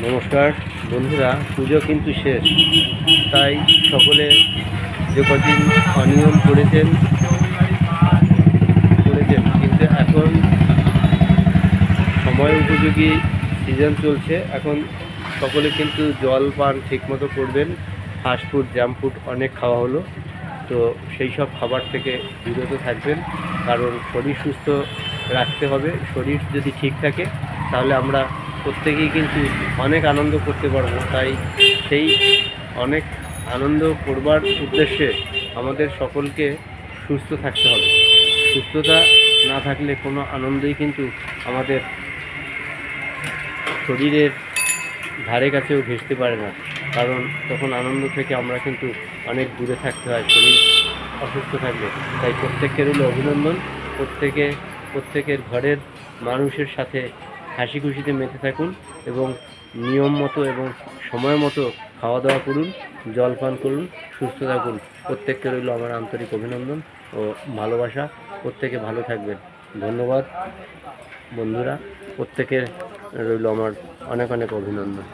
নমস্কার বন্ধুরা, পুজো কিন্তু শেষ, তাই সকলে যে কদিন অনিয়ম করেছেন কিন্তু এখন সময় উপযোগী সিজন চলছে। এখন সকলে কিন্তু জল পান ঠিকমতো করবেন। ফাস্টফুড জাঙ্ক ফুড অনেক খাওয়া হলো, তো সেই সব খাবার থেকে বিরত থাকবেন, কারণ শরীর সুস্থ রাখতে হবে। শরীর যদি ঠিক থাকে তাহলে আমরা প্রত্যেকেই কিন্তু অনেক আনন্দ করতে পারবো। তাই সেই অনেক আনন্দ করবার উদ্দেশ্যে আমাদের সকলকে সুস্থ থাকতে হবে। সুস্থতা না থাকলে কোনো আনন্দই কিন্তু আমাদের শরীরের ধারে কাছেও ঘেঁষতে পারে না, কারণ তখন আনন্দ থেকে আমরা কিন্তু অনেক দূরে থাকতে হয় শরীর অসুস্থ থাকলে। তাই প্রত্যেকের হলো অভিনন্দন, প্রত্যেকের ঘরের মানুষের সাথে হাসি খুশিতে মেতে থাকুন এবং নিয়ম মতো এবং সময় মতো খাওয়া দাওয়া করুন, জল পান করুন, সুস্থ থাকুন। প্রত্যেককে রইল আমার আন্তরিক অভিনন্দন ও ভালোবাসা। প্রত্যেকে ভালো থাকবেন। ধন্যবাদ বন্ধুরা, প্রত্যেকের রইল আমার অনেক অনেক অভিনন্দন।